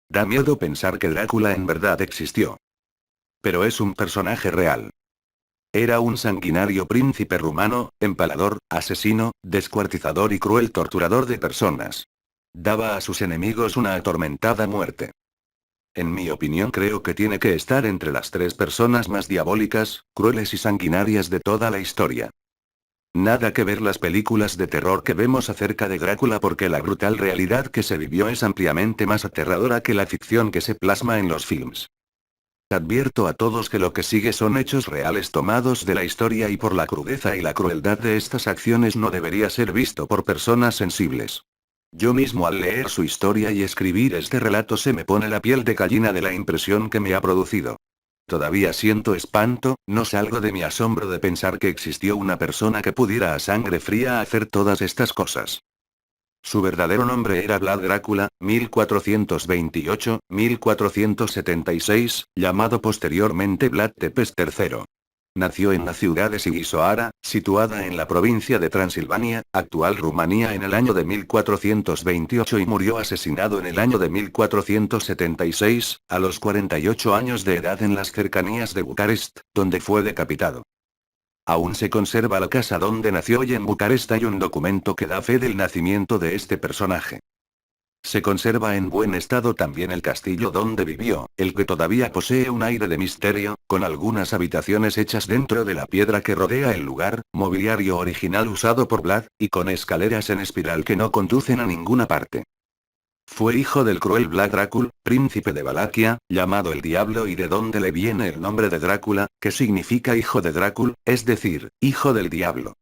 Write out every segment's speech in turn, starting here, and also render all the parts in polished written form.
Da miedo pensar que Drácula en verdad existió. Pero es un personaje real. Era un sanguinario príncipe rumano, empalador, asesino, descuartizador y cruel torturador de personas. Daba a sus enemigos una atormentada muerte. En mi opinión creo que tiene que estar entre las 3 personas más diabólicas, crueles y sanguinarias de toda la historia. Nada que ver las películas de terror que vemos acerca de Drácula porque la brutal realidad que se vivió es ampliamente más aterradora que la ficción que se plasma en los films. Advierto a todos que lo que sigue son hechos reales tomados de la historia y por la crudeza y la crueldad de estas acciones no debería ser visto por personas sensibles. Yo mismo al leer su historia y escribir este relato se me pone la piel de gallina de la impresión que me ha producido. Todavía siento espanto, no salgo de mi asombro de pensar que existió una persona que pudiera a sangre fría hacer todas estas cosas. Su verdadero nombre era Vlad Drácula, 1428-1476, llamado posteriormente Vlad Tepes III. Nació en la ciudad de Sighisoara, situada en la provincia de Transilvania, actual Rumanía en el año de 1428 y murió asesinado en el año de 1476, a los 48 años de edad en las cercanías de Bucarest, donde fue decapitado. Aún se conserva la casa donde nació y en Bucarest hay un documento que da fe del nacimiento de este personaje. Se conserva en buen estado también el castillo donde vivió, el que todavía posee un aire de misterio, con algunas habitaciones hechas dentro de la piedra que rodea el lugar, mobiliario original usado por Vlad, y con escaleras en espiral que no conducen a ninguna parte. Fue hijo del cruel Vlad Drácul, príncipe de Valaquia, llamado el Diablo y de donde le viene el nombre de Drácula, que significa hijo de Drácul, es decir, hijo del diablo.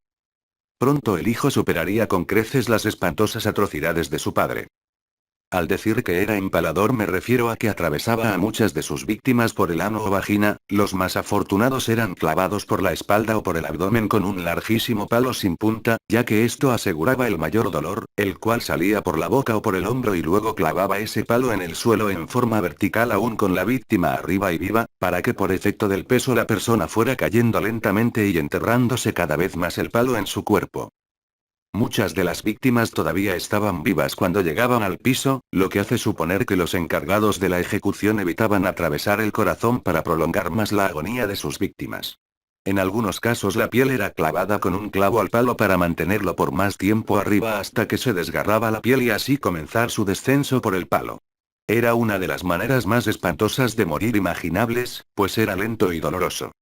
Pronto el hijo superaría con creces las espantosas atrocidades de su padre. Al decir que era empalador me refiero a que atravesaba a muchas de sus víctimas por el ano o vagina, los más afortunados eran clavados por la espalda o por el abdomen con un larguísimo palo sin punta, ya que esto aseguraba el mayor dolor, el cual salía por la boca o por el hombro y luego clavaba ese palo en el suelo en forma vertical aún con la víctima arriba y viva, para que por efecto del peso la persona fuera cayendo lentamente y enterrándose cada vez más el palo en su cuerpo. Muchas de las víctimas todavía estaban vivas cuando llegaban al piso, lo que hace suponer que los encargados de la ejecución evitaban atravesar el corazón para prolongar más la agonía de sus víctimas. En algunos casos la piel era clavada con un clavo al palo para mantenerlo por más tiempo arriba hasta que se desgarraba la piel y así comenzar su descenso por el palo. Era una de las maneras más espantosas de morir imaginables, pues era lento y doloroso.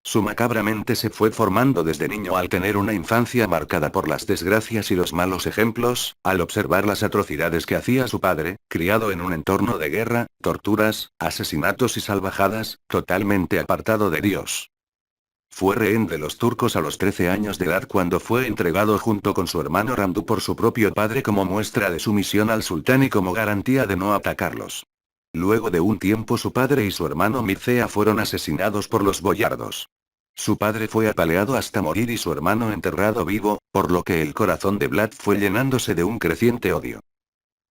Su macabra mente se fue formando desde niño al tener una infancia marcada por las desgracias y los malos ejemplos, al observar las atrocidades que hacía su padre, criado en un entorno de guerra, torturas, asesinatos y salvajadas, totalmente apartado de Dios. Fue rehén de los turcos a los 13 años de edad cuando fue entregado junto con su hermano Ramdu por su propio padre como muestra de sumisión al sultán y como garantía de no atacarlos. Luego de un tiempo su padre y su hermano Mircea fueron asesinados por los boyardos. Su padre fue apaleado hasta morir y su hermano enterrado vivo, por lo que el corazón de Vlad fue llenándose de un creciente odio.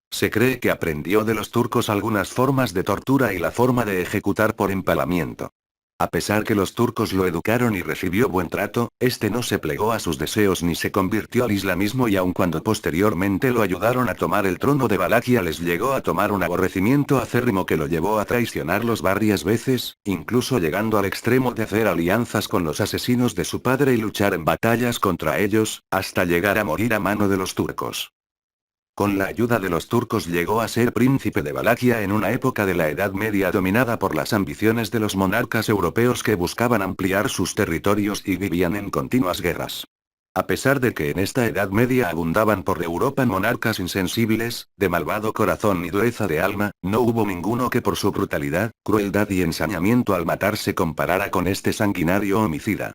Se cree que aprendió de los turcos algunas formas de tortura y la forma de ejecutar por empalamiento. A pesar que los turcos lo educaron y recibió buen trato, este no se plegó a sus deseos ni se convirtió al islamismo y aun cuando posteriormente lo ayudaron a tomar el trono de Valaquia les llegó a tomar un aborrecimiento acérrimo que lo llevó a traicionarlos varias veces, incluso llegando al extremo de hacer alianzas con los asesinos de su padre y luchar en batallas contra ellos, hasta llegar a morir a mano de los turcos. Con la ayuda de los turcos llegó a ser príncipe de Valaquia en una época de la Edad Media dominada por las ambiciones de los monarcas europeos que buscaban ampliar sus territorios y vivían en continuas guerras. A pesar de que en esta Edad Media abundaban por Europa monarcas insensibles, de malvado corazón y dureza de alma, no hubo ninguno que por su brutalidad, crueldad y ensañamiento al matar se comparara con este sanguinario homicida.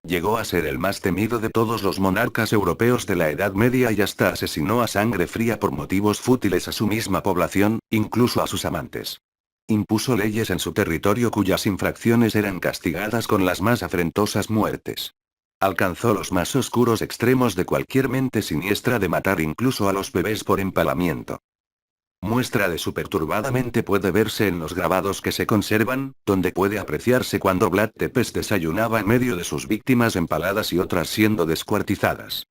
Llegó a ser el más temido de todos los monarcas europeos de la Edad Media y hasta asesinó a sangre fría por motivos fútiles a su misma población, incluso a sus amantes. Impuso leyes en su territorio cuyas infracciones eran castigadas con las más afrentosas muertes. Alcanzó los más oscuros extremos de cualquier mente siniestra de matar incluso a los bebés por empalamiento. Muestra de su perturbada mente puede verse en los grabados que se conservan, donde puede apreciarse cuando Vlad Tepes desayunaba en medio de sus víctimas empaladas y otras siendo descuartizadas.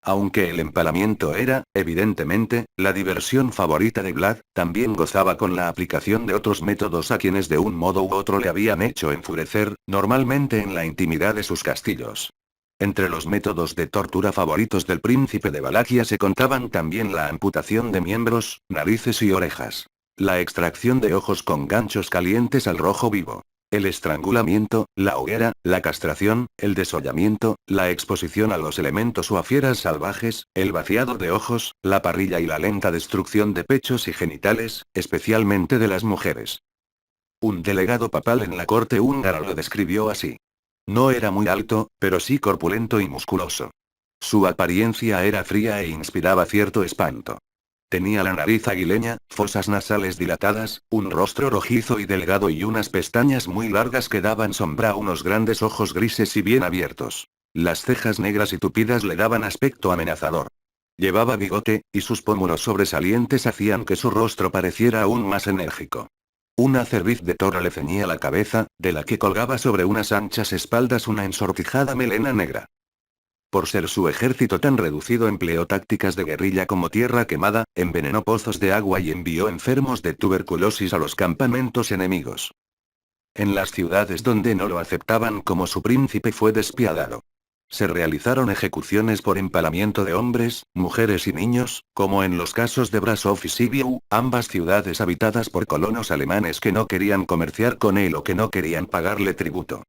Aunque el empalamiento era, evidentemente, la diversión favorita de Vlad, también gozaba con la aplicación de otros métodos a quienes de un modo u otro le habían hecho enfurecer, normalmente en la intimidad de sus castillos. Entre los métodos de tortura favoritos del príncipe de Valaquia se contaban también la amputación de miembros, narices y orejas. La extracción de ojos con ganchos calientes al rojo vivo. El estrangulamiento, la hoguera, la castración, el desollamiento, la exposición a los elementos o a fieras salvajes, el vaciado de ojos, la parrilla y la lenta destrucción de pechos y genitales, especialmente de las mujeres. Un delegado papal en la corte húngara lo describió así. No era muy alto, pero sí corpulento y musculoso. Su apariencia era fría e inspiraba cierto espanto. Tenía la nariz aguileña, fosas nasales dilatadas, un rostro rojizo y delgado y unas pestañas muy largas que daban sombra a unos grandes ojos grises y bien abiertos. Las cejas negras y tupidas le daban aspecto amenazador. Llevaba bigote, y sus pómulos sobresalientes hacían que su rostro pareciera aún más enérgico. Una cerviz de toro le ceñía la cabeza, de la que colgaba sobre unas anchas espaldas una ensortijada melena negra. Por ser su ejército tan reducido empleó tácticas de guerrilla como tierra quemada, envenenó pozos de agua y envió enfermos de tuberculosis a los campamentos enemigos. En las ciudades donde no lo aceptaban como su príncipe fue despiadado. Se realizaron ejecuciones por empalamiento de hombres, mujeres y niños, como en los casos de Brasov y Sibiu, ambas ciudades habitadas por colonos alemanes que no querían comerciar con él o que no querían pagarle tributo.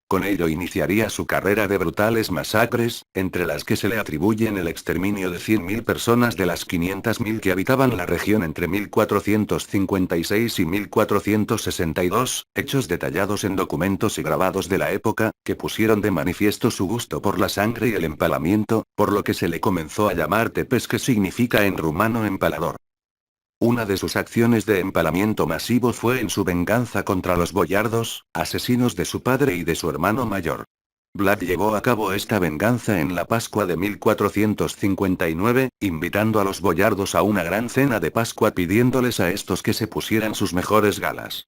Con ello iniciaría su carrera de brutales masacres, entre las que se le atribuyen el exterminio de 100.000 personas de las 500.000 que habitaban la región entre 1456 y 1462, hechos detallados en documentos y grabados de la época, que pusieron de manifiesto su gusto por la sangre y el empalamiento, por lo que se le comenzó a llamar tepes, que significa en rumano empalador. Una de sus acciones de empalamiento masivo fue en su venganza contra los boyardos, asesinos de su padre y de su hermano mayor. Vlad llevó a cabo esta venganza en la Pascua de 1459, invitando a los boyardos a una gran cena de Pascua pidiéndoles a estos que se pusieran sus mejores galas.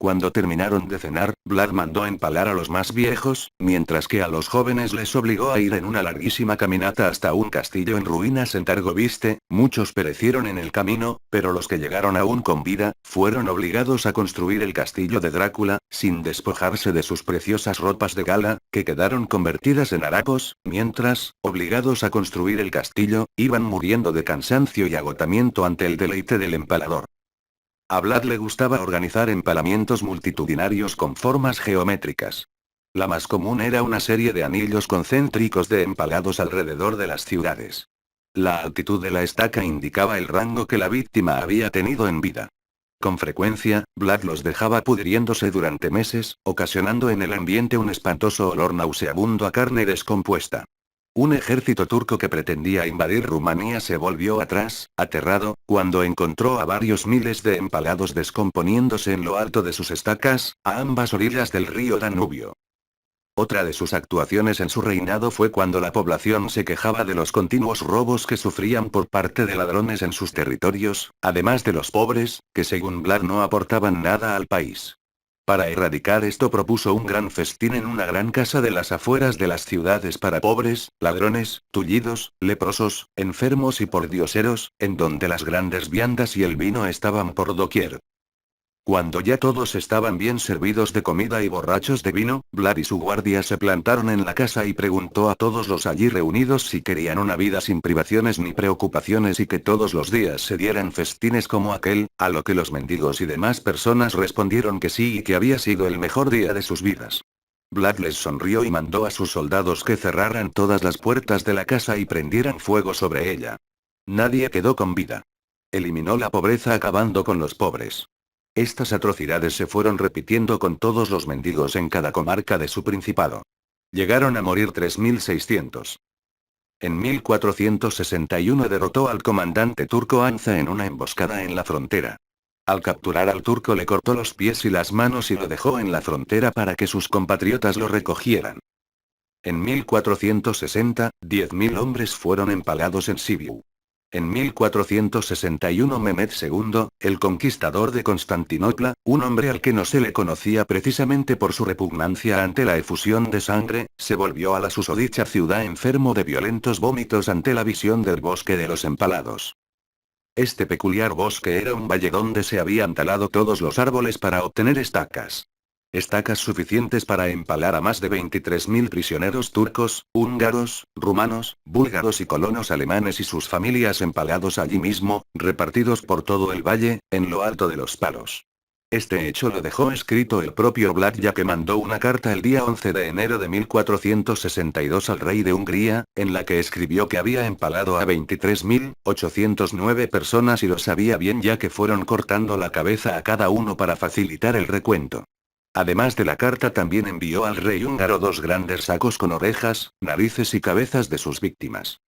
Cuando terminaron de cenar, Vlad mandó empalar a los más viejos, mientras que a los jóvenes les obligó a ir en una larguísima caminata hasta un castillo en ruinas en Targoviste. Muchos perecieron en el camino, pero los que llegaron aún con vida, fueron obligados a construir el castillo de Drácula, sin despojarse de sus preciosas ropas de gala, que quedaron convertidas en harapos, mientras, obligados a construir el castillo, iban muriendo de cansancio y agotamiento ante el deleite del empalador. A Vlad le gustaba organizar empalamientos multitudinarios con formas geométricas. La más común era una serie de anillos concéntricos de empalados alrededor de las ciudades. La altitud de la estaca indicaba el rango que la víctima había tenido en vida. Con frecuencia, Vlad los dejaba pudriéndose durante meses, ocasionando en el ambiente un espantoso olor nauseabundo a carne descompuesta. Un ejército turco que pretendía invadir Rumanía se volvió atrás, aterrado, cuando encontró a varios miles de empalados descomponiéndose en lo alto de sus estacas, a ambas orillas del río Danubio. Otra de sus actuaciones en su reinado fue cuando la población se quejaba de los continuos robos que sufrían por parte de ladrones en sus territorios, además de los pobres, que según Vlad no aportaban nada al país. Para erradicar esto propuso un gran festín en una gran casa de las afueras de las ciudades para pobres, ladrones, tullidos, leprosos, enfermos y pordioseros, en donde las grandes viandas y el vino estaban por doquier. Cuando ya todos estaban bien servidos de comida y borrachos de vino, Vlad y su guardia se plantaron en la casa y preguntó a todos los allí reunidos si querían una vida sin privaciones ni preocupaciones y que todos los días se dieran festines como aquel, a lo que los mendigos y demás personas respondieron que sí y que había sido el mejor día de sus vidas. Vlad les sonrió y mandó a sus soldados que cerraran todas las puertas de la casa y prendieran fuego sobre ella. Nadie quedó con vida. Eliminó la pobreza acabando con los pobres. Estas atrocidades se fueron repitiendo con todos los mendigos en cada comarca de su principado. Llegaron a morir 3.600. En 1461 derrotó al comandante turco Anza en una emboscada en la frontera. Al capturar al turco le cortó los pies y las manos y lo dejó en la frontera para que sus compatriotas lo recogieran. En 1460, 10.000 hombres fueron empalados en Sibiu. En 1461 Mehmed II, el conquistador de Constantinopla, un hombre al que no se le conocía precisamente por su repugnancia ante la efusión de sangre, se volvió a la susodicha ciudad enfermo de violentos vómitos ante la visión del bosque de los empalados. Este peculiar bosque era un valle donde se habían talado todos los árboles para obtener estacas. Estacas suficientes para empalar a más de 23.000 prisioneros turcos, húngaros, rumanos, búlgaros y colonos alemanes y sus familias empalados allí mismo, repartidos por todo el valle, en lo alto de los palos. Este hecho lo dejó escrito el propio Vlad, ya que mandó una carta el día 11 de enero de 1462 al rey de Hungría, en la que escribió que había empalado a 23.809 personas y lo sabía bien ya que fueron cortando la cabeza a cada uno para facilitar el recuento. Además de la carta también envió al rey húngaro 2 grandes sacos con orejas, narices y cabezas de sus víctimas.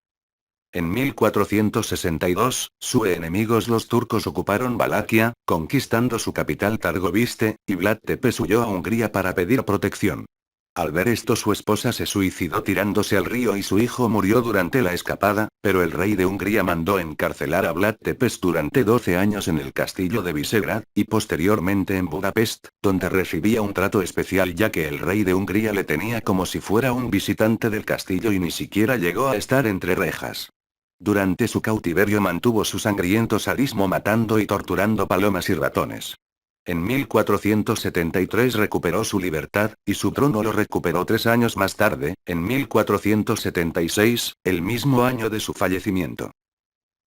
En 1462, sus enemigos los turcos ocuparon Valaquia, conquistando su capital Targoviste, y Vlad Tepes huyó a Hungría para pedir protección. Al ver esto su esposa se suicidó tirándose al río y su hijo murió durante la escapada, pero el rey de Hungría mandó encarcelar a Vlad Tepes durante 12 años en el castillo de Visegrad, y posteriormente en Budapest, donde recibía un trato especial ya que el rey de Hungría le tenía como si fuera un visitante del castillo y ni siquiera llegó a estar entre rejas. Durante su cautiverio mantuvo su sangriento sadismo matando y torturando palomas y ratones. En 1473 recuperó su libertad, y su trono lo recuperó 3 años más tarde, en 1476, el mismo año de su fallecimiento.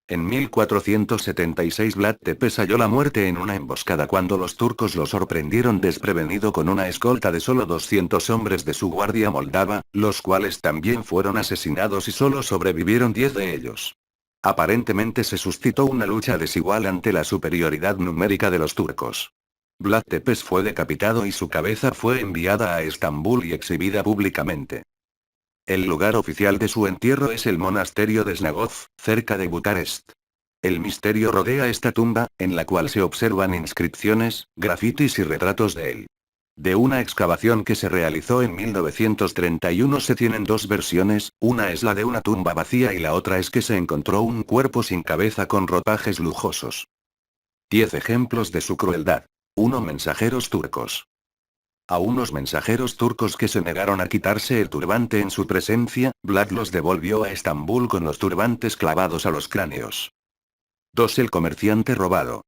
En 1476 Vlad Tepes halló la muerte en una emboscada cuando los turcos lo sorprendieron desprevenido con una escolta de solo 200 hombres de su guardia moldava, los cuales también fueron asesinados y solo sobrevivieron 10 de ellos. Aparentemente se suscitó una lucha desigual ante la superioridad numérica de los turcos. Vlad Tepes fue decapitado y su cabeza fue enviada a Estambul y exhibida públicamente. El lugar oficial de su entierro es el monasterio de Snagov, cerca de Bucarest. El misterio rodea esta tumba, en la cual se observan inscripciones, grafitis y retratos de él. De una excavación que se realizó en 1931 se tienen 2 versiones, una es la de una tumba vacía y la otra es que se encontró un cuerpo sin cabeza con ropajes lujosos. 10 ejemplos de su crueldad. 1. Mensajeros turcos. A unos mensajeros turcos que se negaron a quitarse el turbante en su presencia, Vlad los devolvió a Estambul con los turbantes clavados a los cráneos. 2. El comerciante robado.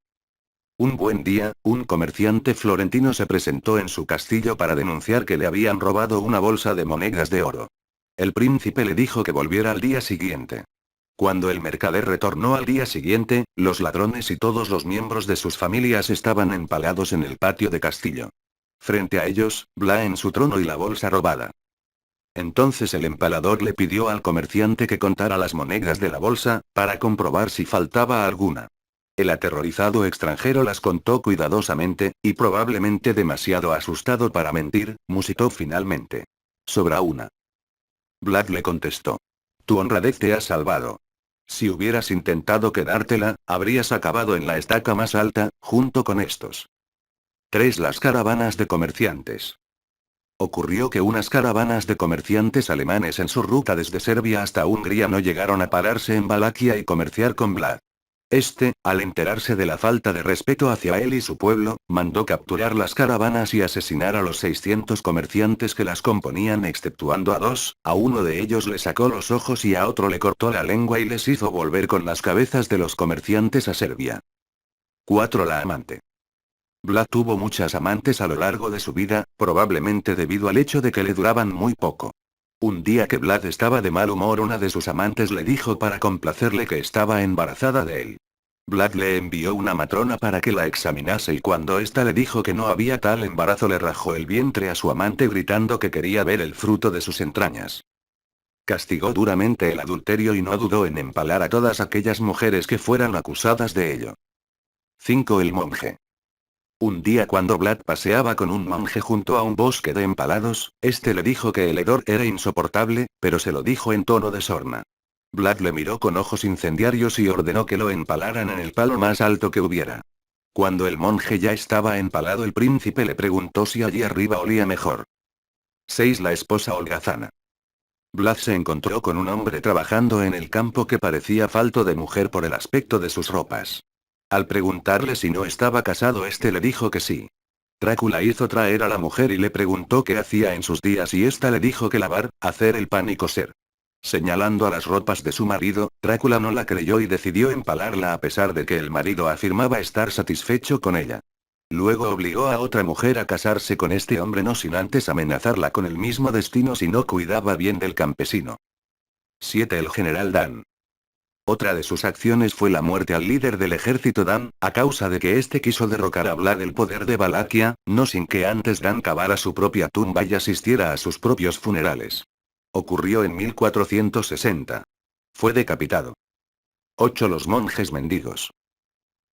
Un buen día, un comerciante florentino se presentó en su castillo para denunciar que le habían robado una bolsa de monedas de oro. El príncipe le dijo que volviera al día siguiente. Cuando el mercader retornó al día siguiente, los ladrones y todos los miembros de sus familias estaban empalados en el patio de castillo. Frente a ellos, Vlad en su trono y la bolsa robada. Entonces el empalador le pidió al comerciante que contara las monedas de la bolsa, para comprobar si faltaba alguna. El aterrorizado extranjero las contó cuidadosamente, y probablemente demasiado asustado para mentir, musitó finalmente. Sobra una. Vlad le contestó. Tu honradez te ha salvado. Si hubieras intentado quedártela, habrías acabado en la estaca más alta, junto con estos. 3. Las caravanas de comerciantes. Ocurrió que unas caravanas de comerciantes alemanes en su ruta desde Serbia hasta Hungría no llegaron a pararse en Valaquia y comerciar con Vlad. Este, al enterarse de la falta de respeto hacia él y su pueblo, mandó capturar las caravanas y asesinar a los 600 comerciantes que las componían exceptuando a 2, a uno de ellos le sacó los ojos y a otro le cortó la lengua y les hizo volver con las cabezas de los comerciantes a Serbia. 4. La amante. Vlad tuvo muchas amantes a lo largo de su vida, probablemente debido al hecho de que le duraban muy poco. Un día que Vlad estaba de mal humor, una de sus amantes le dijo para complacerle que estaba embarazada de él. Vlad le envió una matrona para que la examinase y cuando ésta le dijo que no había tal embarazo le rajó el vientre a su amante gritando que quería ver el fruto de sus entrañas. Castigó duramente el adulterio y no dudó en empalar a todas aquellas mujeres que fueran acusadas de ello. 5. El monje. Un día cuando Vlad paseaba con un monje junto a un bosque de empalados, este le dijo que el hedor era insoportable, pero se lo dijo en tono de sorna. Vlad le miró con ojos incendiarios y ordenó que lo empalaran en el palo más alto que hubiera. Cuando el monje ya estaba empalado, el príncipe le preguntó si allí arriba olía mejor. 6. La esposa holgazana. Vlad se encontró con un hombre trabajando en el campo que parecía falto de mujer por el aspecto de sus ropas. Al preguntarle si no estaba casado, este le dijo que sí. Drácula hizo traer a la mujer y le preguntó qué hacía en sus días y ésta le dijo que lavar, hacer el pan y coser. Señalando a las ropas de su marido, Drácula no la creyó y decidió empalarla a pesar de que el marido afirmaba estar satisfecho con ella. Luego obligó a otra mujer a casarse con este hombre no sin antes amenazarla con el mismo destino si no cuidaba bien del campesino. 7. El general Dan. Otra de sus acciones fue la muerte al líder del ejército Dan, a causa de que éste quiso derrocar a Vlad el poder de Valaquia, no sin que antes Dan cavara su propia tumba y asistiera a sus propios funerales. Ocurrió en 1460. Fue decapitado. 8. Los monjes mendigos.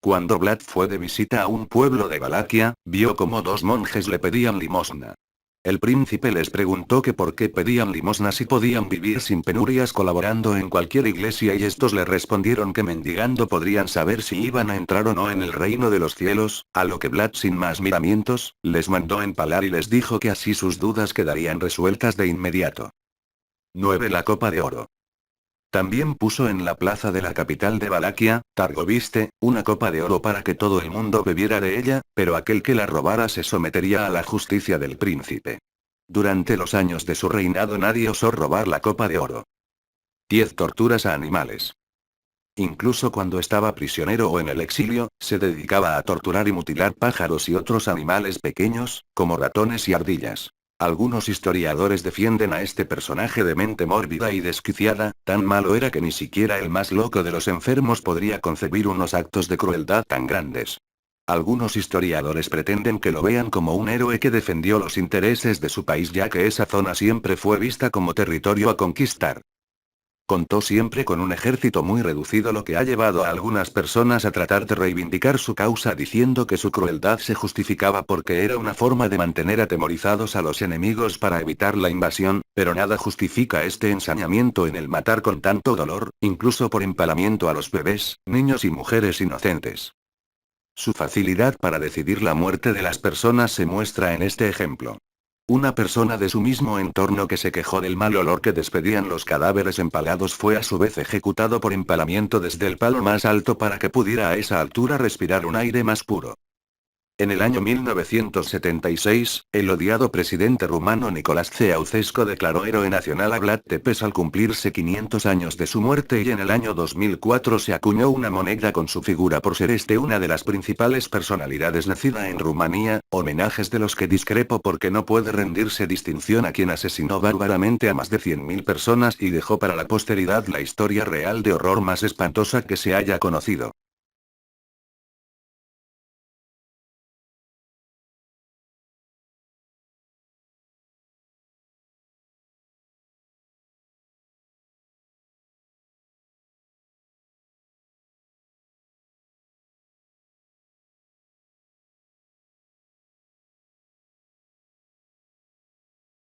Cuando Vlad fue de visita a un pueblo de Valaquia, vio como dos monjes le pedían limosna. El príncipe les preguntó que por qué pedían limosna si podían vivir sin penurias colaborando en cualquier iglesia y estos le respondieron que mendigando podrían saber si iban a entrar o no en el reino de los cielos, a lo que Vlad sin más miramientos, les mandó empalar y les dijo que así sus dudas quedarían resueltas de inmediato. 9. La copa de oro. También puso en la plaza de la capital de Valaquia, Targoviste, una copa de oro para que todo el mundo bebiera de ella, pero aquel que la robara se sometería a la justicia del príncipe. Durante los años de su reinado nadie osó robar la copa de oro. 10. Torturas a animales. Incluso cuando estaba prisionero o en el exilio, se dedicaba a torturar y mutilar pájaros y otros animales pequeños, como ratones y ardillas. Algunos historiadores defienden a este personaje de mente mórbida y desquiciada, tan malo era que ni siquiera el más loco de los enfermos podría concebir unos actos de crueldad tan grandes. Algunos historiadores pretenden que lo vean como un héroe que defendió los intereses de su país ya que esa zona siempre fue vista como territorio a conquistar. Contó siempre con un ejército muy reducido, lo que ha llevado a algunas personas a tratar de reivindicar su causa diciendo que su crueldad se justificaba porque era una forma de mantener atemorizados a los enemigos para evitar la invasión, pero nada justifica este ensañamiento en el matar con tanto dolor, incluso por empalamiento a los bebés, niños y mujeres inocentes. Su facilidad para decidir la muerte de las personas se muestra en este ejemplo. Una persona de su mismo entorno que se quejó del mal olor que despedían los cadáveres empalados fue a su vez ejecutado por empalamiento desde el palo más alto para que pudiera a esa altura respirar un aire más puro. En el año 1976, el odiado presidente rumano Nicolae Ceausescu declaró héroe nacional a Vlad Tepes al cumplirse 500 años de su muerte y en el año 2004 se acuñó una moneda con su figura por ser una de las principales personalidades nacida en Rumanía, homenajes de los que discrepo porque no puede rendirse distinción a quien asesinó bárbaramente a más de 100.000 personas y dejó para la posteridad la historia real de horror más espantosa que se haya conocido.